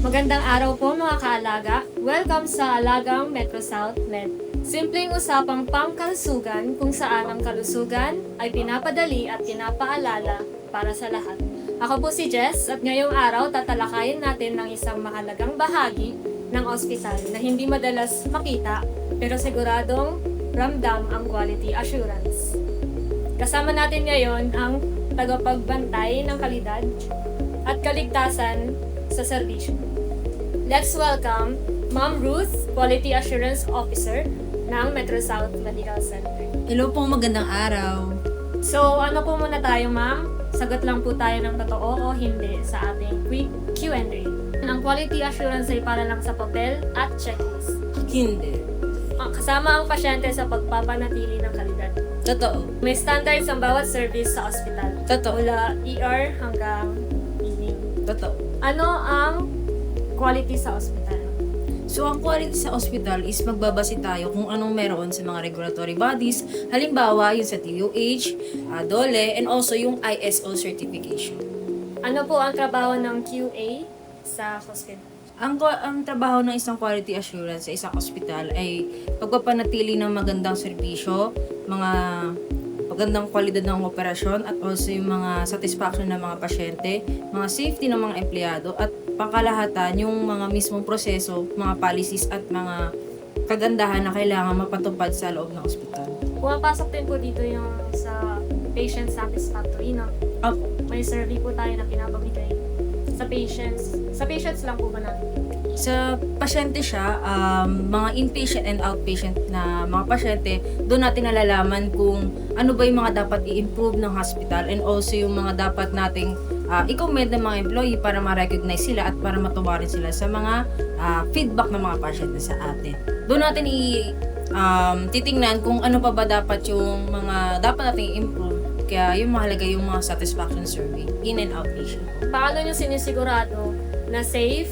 Magandang araw po mga kaalaga. Welcome sa Alagang Metro South Med. Simpleng usapang pangkalusugan kung saan ang kalusugan ay pinapadali at pinapaalala para sa lahat. Ako po si Jess at ngayong araw tatalakayin natin ng isang mahalagang bahagi ng ospital na hindi madalas makita pero siguradong ramdam ang quality assurance. Kasama natin ngayon ang tagapagbantay ng kalidad at kaligtasan sa serbisyo. Let's welcome Ma'am Ruth, Quality Assurance Officer ng Metro South Medical Center. Hello po, magandang araw. So, ano po muna tayo, ma'am? Sagot lang po tayo ng totoo o hindi sa ating quick Q&A. Ang quality assurance ay para lang sa papel at checklist. Hindi. Kasama ang pasyente sa pagpapanatili ng kalidad. Totoo. May standards ang bawat service sa ospital. Totoo. Mula ER hanggang evening. Totoo. Ano ang quality sa ospital? So, ang quality sa hospital is magbabase tayo kung anong meron sa mga regulatory bodies. Halimbawa, yung sa TUH, DOLE, and also yung ISO certification. Ano po ang trabaho ng QA sa hospital? Ang trabaho ng isang quality assurance sa isang hospital ay pagpapanatili ng magandang serbisyo, mga magandang kwalidad ng operasyon at also yung mga satisfaction ng mga pasyente, mga safety ng mga empleyado at pangkalahatan yung mga mismong proseso, mga policies at mga kagandahan na kailangan mapatupad sa loob ng ospital. Pumapasok din po dito yung sa patient satisfactory, no? May survey po tayo na pinapamigay sa patients. Sa patients lang po ba natin? Sa pasyente siya, mga inpatient and outpatient na mga pasyente, doon natin nalalaman kung ano ba yung mga dapat i-improve ng hospital and also yung mga dapat nating i-commend ng mga employee para ma-recognize sila at para matuwa rin sila sa mga feedback ng mga pasyente sa atin. Doon natin titingnan kung ano pa ba dapat yung mga dapat nating i-improve. Kaya yung mahalaga yung mga satisfaction survey in and outpatient. Paano nyo sinisigurado na safe,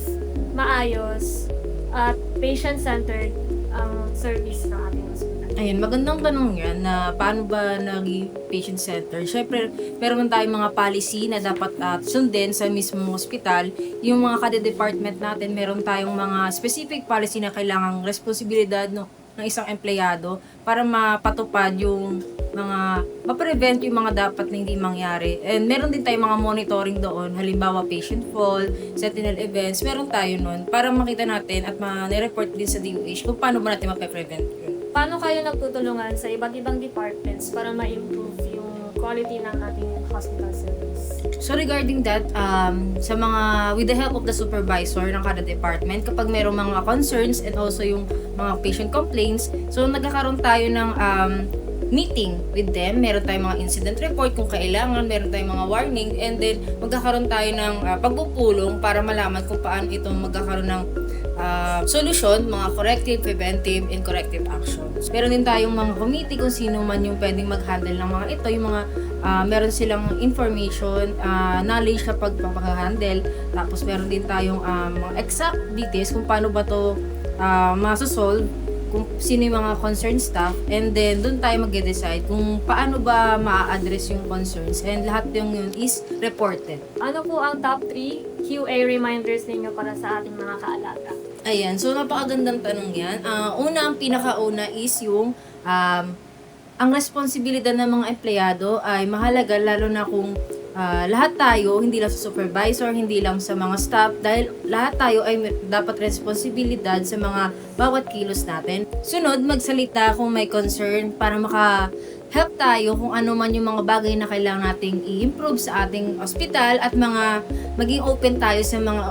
maayos, at patient-centered ang service ng ating hospital? Ayun, magandang tanong yan na paano ba naging patient center. Siyempre, meron tayong mga policy na dapat sundin sa mismong hospital. Yung mga kada department natin, meron tayong mga specific policy na kailangang responsibilidad ng isang empleyado para mapatupad yung mga ma-prevent yung mga dapat na hindi mangyari. And meron din tayong mga monitoring doon, halimbawa patient fall, sentinel events, meron tayo nun para makita natin at ma-report din sa DOH kung paano ba natin mape-prevent yun. Paano kayo nagtutulungan sa iba't ibang departments para ma-improve yung quality ng ating hospital service? So regarding that, with the help of the supervisor ng kada department, kapag mayroong mga concerns and also yung mga patient complaints, so nagkakaroon tayo ng meeting with them, meron tayong mga incident report kung kailangan, meron tayong mga warning, and then magkakaroon tayo ng pagpupulong para malaman kung paano ito magkakaroon ng solusyon, mga corrective, preventive, and corrective actions. Meron din tayong mga committee kung sino man yung pwedeng mag-handle ng mga ito, yung mga meron silang information, knowledge sa pagpapag-handle, tapos meron din tayong mga exact details kung paano ba to masosolve, kung sino yung mga concerned staff, and then doon tayo mag-decide kung paano ba ma-address yung concerns, and lahat yung yun is reported. Ano po ang top 3 QA reminders ninyo para sa ating mga kaalaga? Ayan, so napakagandang tanong yan. Ang pinakauna is yung ang responsibilidad ng mga empleyado ay mahalaga, lalo na kung lahat tayo, hindi lang sa supervisor, hindi lang sa mga staff, dahil lahat tayo ay dapat responsibilidad sa mga bawat kilos natin. Sunod, magsalita kung may concern para maka-help tayo kung ano man yung mga bagay na kailangan nating i-improve sa ating ospital at maging open tayo sa mga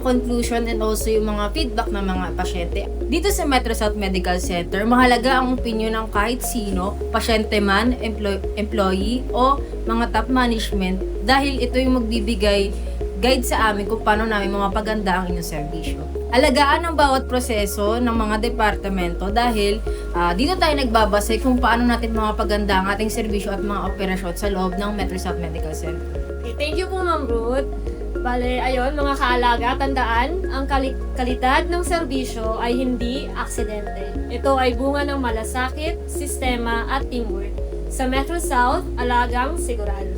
conclusion and also yung mga feedback ng mga pasyente. Dito sa Metro South Medical Center, mahalaga ang opinion ng kahit sino, pasyente man, employee o mga top management, dahil ito yung magbibigay guide sa amin kung paano namin mapaganda ang inyong serbisyo. Alagaan ang bawat proseso ng mga departamento dahil dito tayo nagbabase kung paano natin mapaganda ang ating serbisyo at mga operasyon sa loob ng Metro South Medical Center. Okay, thank you po, Ma'am Ruth. Bale, ayun, mga kaalaga, tandaan, ang kalidad ng serbisyo ay hindi aksidente. Ito ay bunga ng malasakit, sistema at teamwork. Sa Metro South, alagang sigurado.